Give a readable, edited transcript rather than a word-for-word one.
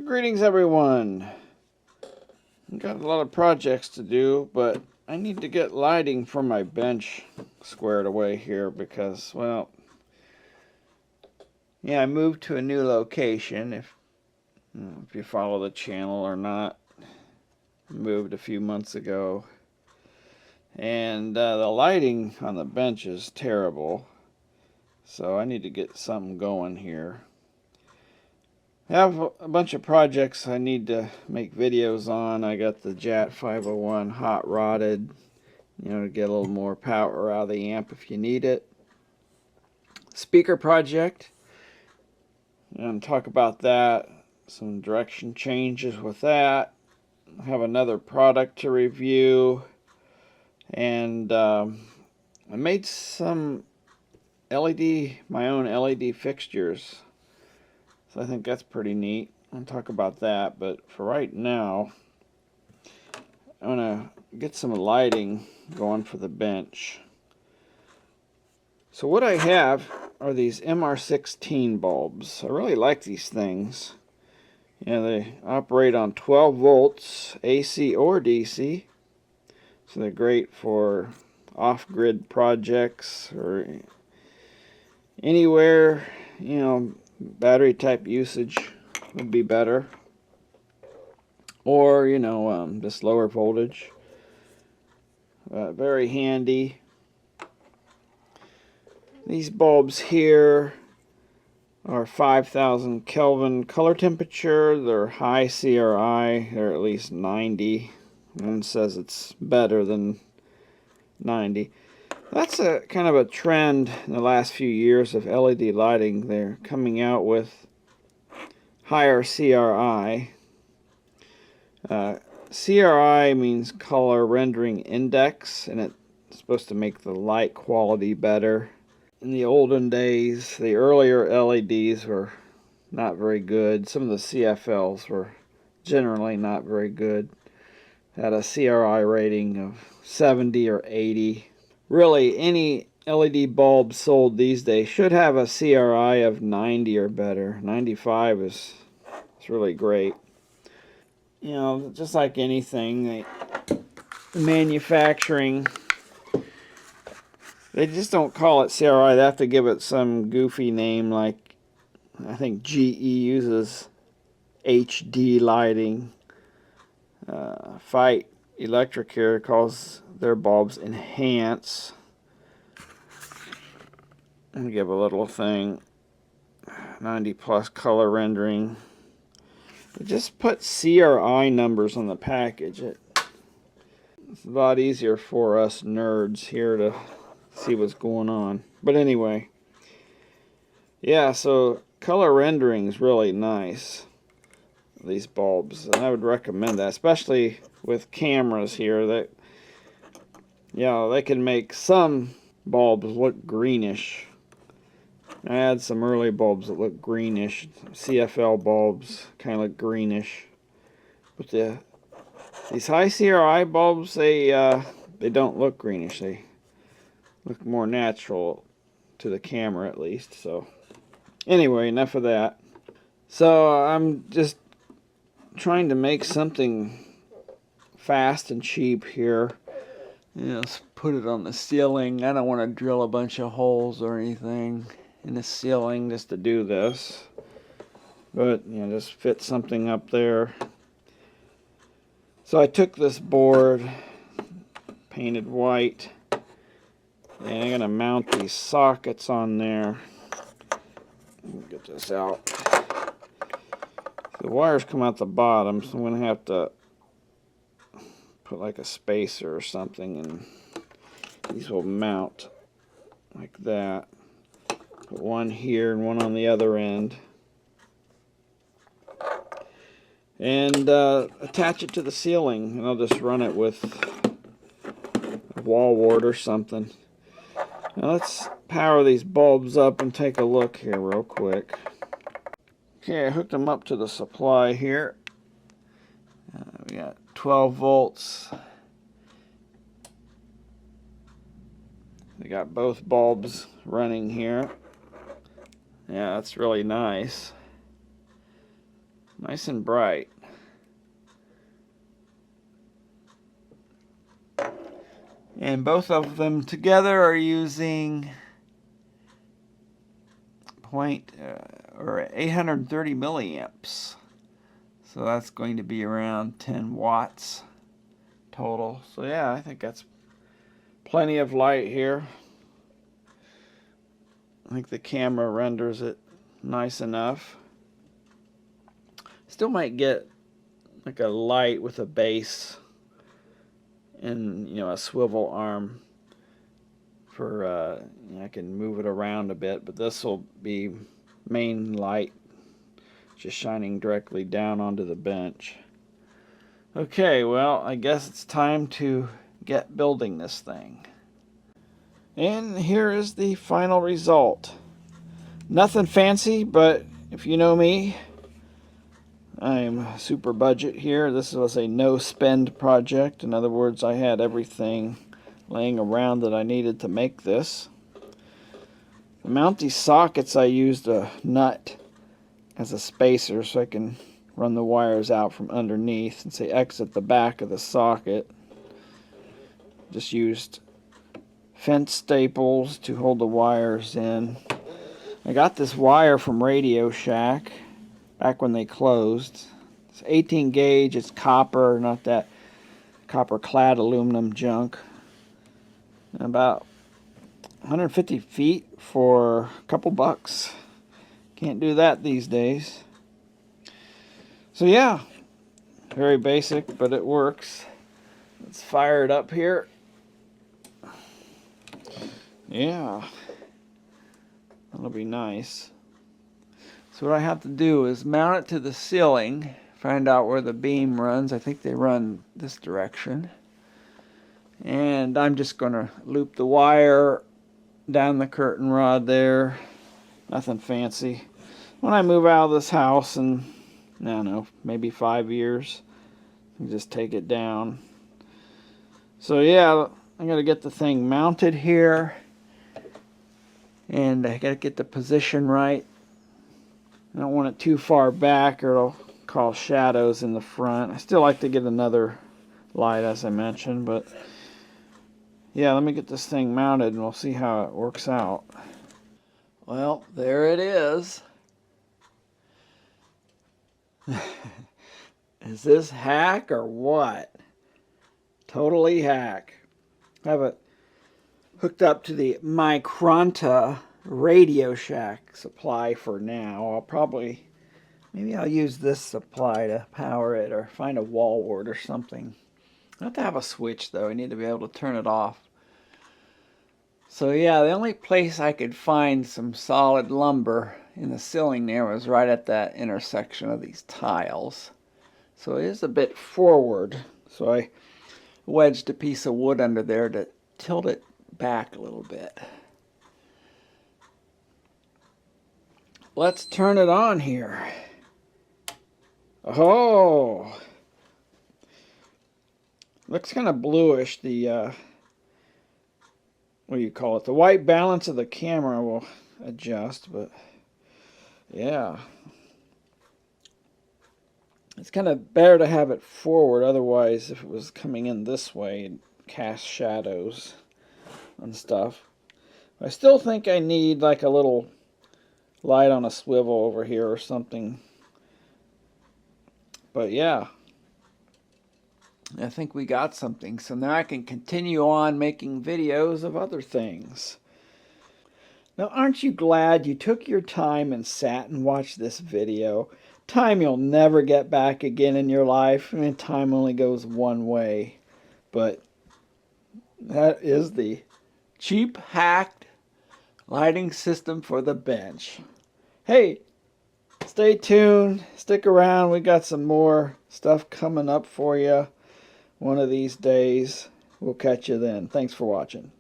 Greetings, everyone. I've got a lot of projects to do, but I need to get lighting for my bench squared away here because, well, yeah, I moved to a new location. If you follow the channel or not, I moved a few months ago, and the lighting on the bench is terrible. So I need to get something going here. I have a bunch of projects I need to make videos on. I got the JAT 501 hot rodded, to get a little more power out of the amp if you need it. Speaker project, and talk about that. Some direction changes with that. I have another product to review, and I made some my own LED fixtures. So I think that's pretty neat. I'll talk about that, but for right now, I'm gonna get some lighting going for the bench. So what I have are these MR16 bulbs. I really like these things. They operate on 12 volts, AC or DC. So they're great for off-grid projects or anywhere, battery type usage would be better. Or, just lower voltage. Very handy. These bulbs here are 5,000 Kelvin color temperature. They're high CRI. They're at least 90. One says it's better than 90. That's a kind of a trend in the last few years of LED lighting. They're coming out with higher CRI. CRI means color rendering index, and it's supposed to make the light quality better. In the olden days, the earlier LEDs were not very good. Some of the CFLs were generally not very good. Had a CRI rating of 70 or 80. Really, any LED bulb sold these days should have a CRI of 90 or better. 95 is really great. Just like anything, manufacturing, they just don't call it CRI. They have to give it some goofy name, like I think GE uses HD lighting. Fight Electric here calls their bulbs Enhance. And give a little thing, 90 plus color rendering. Just put CRI numbers on the package. It's a lot easier for us nerds here to see what's going on. But anyway, yeah, so color rendering is really nice, these bulbs, and I would recommend that, especially with cameras here. That they can make some bulbs look greenish. I had some early bulbs that look greenish. CFL bulbs kind of look greenish, but these high CRI bulbs, they don't look greenish. They look more natural to the camera, at least. So anyway, enough of that. So I'm just trying to make something fast and cheap here. Let's put it on the ceiling. I don't want to drill a bunch of holes or anything in the ceiling just to do this, but just fit something up there. So I took this board, painted white, and I'm gonna mount these sockets on there. Get this out. The wires come out the bottom, so I'm gonna have to put like a spacer or something, and these will mount like that. Put one here and one on the other end, and attach it to the ceiling, and I'll just run it with a wall wart or something. Now let's power these bulbs up and take a look here real quick. Okay, I hooked them up to the supply here. We got 12 volts. We got both bulbs running here. Yeah, that's really nice. Nice and bright. And both of them together are using 830 milliamps. So that's going to be around 10 watts total. So yeah, I think that's plenty of light here. I think the camera renders it nice enough. Still might get like a light with a base and, you know, a swivel arm for I can move it around a bit, but this will be main light just shining directly down onto the bench. Okay, well, I guess it's time to get building this thing. And here is the final result. Nothing fancy, but if you know me, I'm super budget here. This was a no-spend project. In other words, I had everything laying around that I needed to make this. To mount these sockets, I used a nut as a spacer so I can run the wires out from underneath and say exit the back of the socket. Just used fence staples to hold the wires in. I got this wire from Radio Shack back when they closed. It's 18 gauge, it's copper, not that copper clad aluminum junk. About 150 feet for a couple bucks. Can't do that these days. So yeah, very basic, but it works. Let's fire it up here. Yeah, that'll be nice. So what I have to do is mount it to the ceiling, find out where the beam runs. I think they run this direction. And I'm just going to loop the wire down the curtain rod there. Nothing fancy. When I move out of this house in, I don't know, maybe 5 years, I just take it down. So yeah, I got to get the thing mounted here. And I got to get the position right. I don't want it too far back or it'll cause shadows in the front. I still like to get another light, as I mentioned, but yeah, let me get this thing mounted and we'll see how it works out. Well, there it is. Is this hack or what? Totally hack. I have it hooked up to the Micronta Radio Shack supply for now. Maybe I'll use this supply to power it or find a wall wart or something. I have to have a switch though. I need to be able to turn it off. So yeah, the only place I could find some solid lumber in the ceiling there was right at that intersection of these tiles. So it is a bit forward. So I wedged a piece of wood under there to tilt it back a little bit. Let's turn it on here. Oh, looks kind of bluish. The what do you call it? The white balance of the camera will adjust, but yeah, it's kind of better to have it forward. Otherwise, if it was coming in this way, it'd cast shadows and stuff. I still think I need like a little light on a swivel over here or something. But yeah, I think we got something. So now I can continue on making videos of other things. Now, aren't you glad you took your time and sat and watched this video? Time you'll never get back again in your life. I mean, time only goes one way. But that is the cheap hacked lighting system for the bench. Hey, stay tuned, stick around, we got some more stuff coming up for you one of these days. We'll catch you then. Thanks for watching.